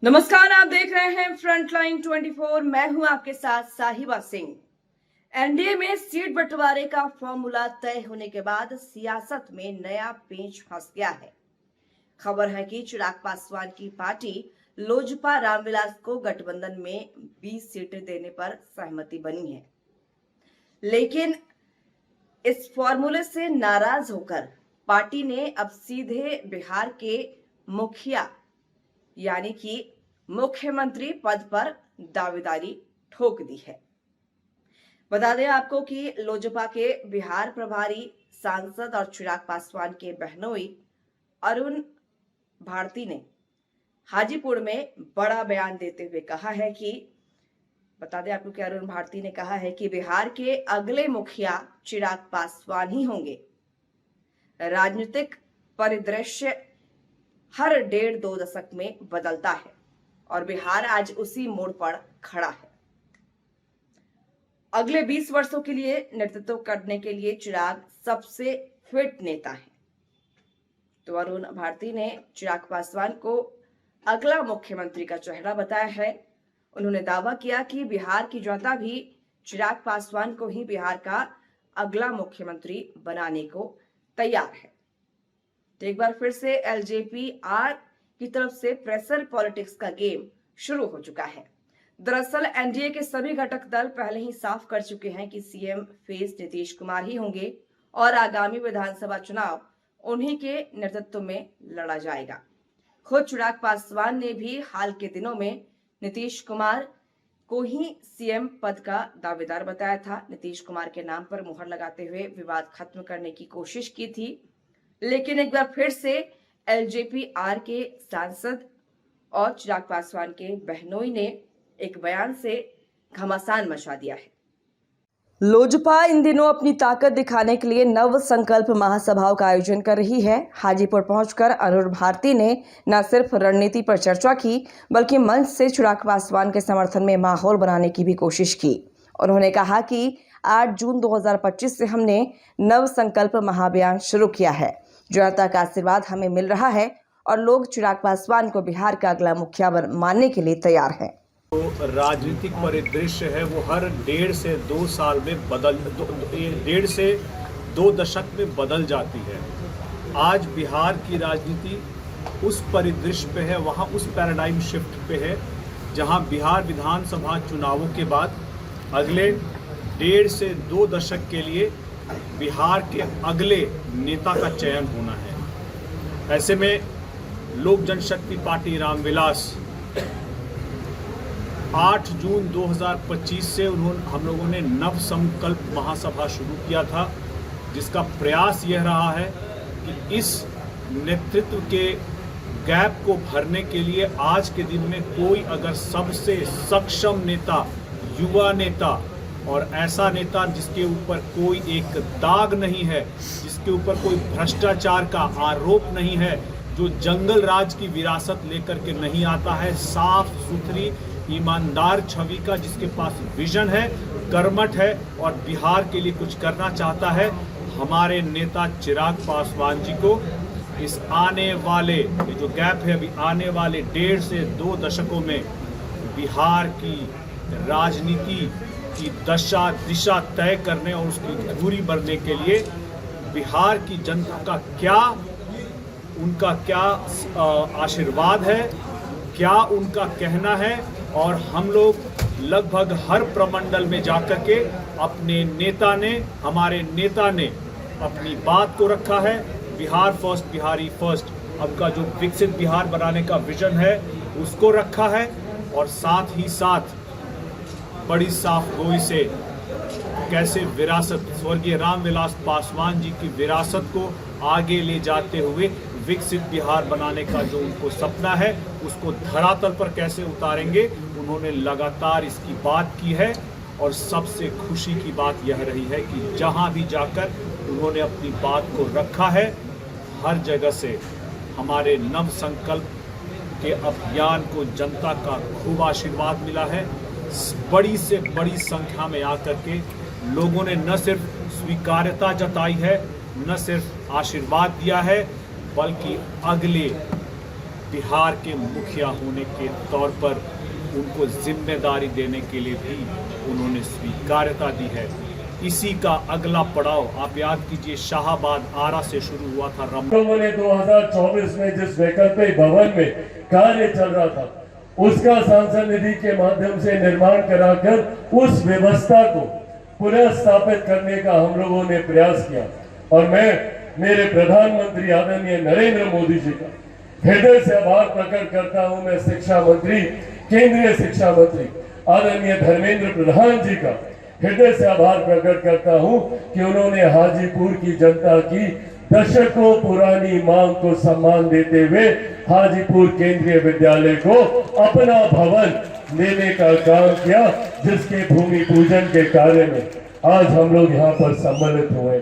नमस्कार, आप देख रहे हैं फ्रंटलाइन 24। मैं हूं आपके साथ साहिबा सिंह। एनडीए में सीट बंटवारे का फॉर्मूला तय होने के बाद सियासत में नया पेंच फंस गया है। खबर है कि चिराग पासवान की पार्टी लोजपा रामविलास को गठबंधन में 20 सीटें देने पर सहमति बनी है, लेकिन इस फॉर्मूले से नाराज होकर पार्टी ने अब सीधे बिहार के मुखिया यानी कि मुख्यमंत्री पद पर दावेदारी ठोक दी है। बता दें आपको कि लोजपा के बिहार प्रभारी सांसद और चिराग पासवान के बहनोई अरुण भारती ने हाजीपुर में बड़ा बयान देते हुए कहा है कि अरुण भारती ने कहा है कि बिहार के अगले मुखिया चिराग पासवान ही होंगे। राजनीतिक परिदृश्य हर 1.5-2 दशक में बदलता है और बिहार आज उसी मोड़ पर खड़ा है। अगले 20 वर्षों के लिए नेतृत्व करने के लिए चिराग सबसे फिट नेता है। तो अरुण भारती ने चिराग पासवान को अगला मुख्यमंत्री का चेहरा बताया है। उन्होंने दावा किया कि बिहार की जनता भी चिराग पासवान को ही बिहार का अगला मुख्यमंत्री बनाने को तैयार है। तो एक बार फिर से एलजेपी-आर की तरफ से प्रेशर पॉलिटिक्स का गेम शुरू हो चुका है। दरअसल एनडीए के सभी घटक दल पहले ही साफ कर चुके हैं कि सीएम फेस नीतीश कुमार ही होंगे और आगामी विधानसभा चुनाव उन्हीं के नेतृत्व में लड़ा जाएगा। खुद चिराग पासवान ने भी हाल के दिनों में नीतीश कुमार को ही सीएम पद का दावेदार बताया था। नीतीश कुमार के नाम पर मुहर लगाते हुए विवाद खत्म करने की कोशिश की थी, लेकिन एक बार फिर से एलजेपी-आर के सांसद और चिराग पासवान के बहनोई ने एक बयान से घमासान मचा दिया है। लोजपा इन दिनों अपनी ताकत दिखाने के लिए नव संकल्प महासभाओं का आयोजन कर रही है। हाजीपुर पहुंचकर अरुण भारती ने न सिर्फ रणनीति पर चर्चा की, बल्कि मंच से चिराग पासवान के समर्थन में माहौल बनाने की भी कोशिश की। उन्होंने कहा कि 8 जून 2025 से हमने नव संकल्प महाअभियान शुरू किया है। जनता का आशीर्वाद हमें मिल रहा है और लोग चिराग पासवान को बिहार का अगला मुखिया मानने के लिए तैयार हैं। तो राजनीतिक परिदृश्य है वो हर 1.5 से 2 साल में 1.5 से 2 दशक में बदल जाती है। आज बिहार की राजनीति उस परिदृश्य पे है, वहाँ उस पैराडाइम शिफ्ट पे है जहाँ बिहार विधानसभा चुनावों के बाद अगले 1.5 से 2 दशक के लिए बिहार के अगले नेता का चयन होना है। ऐसे में लोक जनशक्ति पार्टी रामविलास 8 जून 2025 से हम लोगों ने नव संकल्प महासभा शुरू किया था, जिसका प्रयास यह रहा है कि इस नेतृत्व के गैप को भरने के लिए आज के दिन में कोई अगर सबसे सक्षम नेता, युवा नेता और ऐसा नेता जिसके ऊपर कोई एक दाग नहीं है, जिसके ऊपर कोई भ्रष्टाचार का आरोप नहीं है, जो जंगल राज की विरासत लेकर के नहीं आता है, साफ सुथरी ईमानदार छवि का, जिसके पास विजन है, कर्मठ है और बिहार के लिए कुछ करना चाहता है, हमारे नेता चिराग पासवान जी को इस आने वाले ये जो गैप है अभी आने वाले 1.5 से 2 दशकों में बिहार की राजनीति की दशा दिशा तय करने और उसकी धुरी भरने के लिए बिहार की जनता का उनका क्या आशीर्वाद है, क्या उनका कहना है। और हम लोग लगभग हर प्रमंडल में जाकर के हमारे नेता ने अपनी बात को रखा है। बिहार फर्स्ट, बिहारी फर्स्ट, अब का जो विकसित बिहार बनाने का विजन है उसको रखा है और साथ ही साथ बड़ी साफ गोई से कैसे विरासत स्वर्गीय रामविलास पासवान जी की विरासत को आगे ले जाते हुए विकसित बिहार बनाने का जो उनको सपना है उसको धरातल पर कैसे उतारेंगे, उन्होंने लगातार इसकी बात की है। और सबसे खुशी की बात यह रही है कि जहां भी जाकर उन्होंने अपनी बात को रखा है, हर जगह से हमारे नव संकल्प के अभियान को जनता का खूब आशीर्वाद मिला है। बड़ी से बड़ी संख्या में आकर के लोगों ने न सिर्फ स्वीकार्यता जताई है, न सिर्फ आशीर्वाद दिया है, बल्कि अगले बिहार के मुखिया होने के तौर पर उनको जिम्मेदारी देने के लिए भी उन्होंने स्वीकार्यता दी है। इसी का अगला पड़ाव आप याद कीजिए, शाहाबाद आरा से शुरू हुआ था। लोगों ने 2024 में जिस वैकल्पिक भवन में कार्य चल रहा था उसका सांसद निधि के माध्यम से निर्माण कराकर उस व्यवस्था को पुनः स्थापित करने का हम लोगों ने प्रयास किया। और मैं मेरे प्रधानमंत्री आदरणीय नरेंद्र मोदी जी का हृदय से आभार प्रकट करता हूं। मैं शिक्षा मंत्री, केंद्रीय शिक्षा मंत्री आदरणीय धर्मेंद्र प्रधान जी का हृदय से आभार प्रकट करता हूं कि उन्होंने हाजीपुर की जनता की दशकों पुरानी मांग को सम्मान देते हुए हाजीपुर केंद्रीय विद्यालय को अपना भवन देने का काम किया, जिसके भूमि पूजन के कार्य में आज हम लोग यहाँ पर सम्मिलित हुए।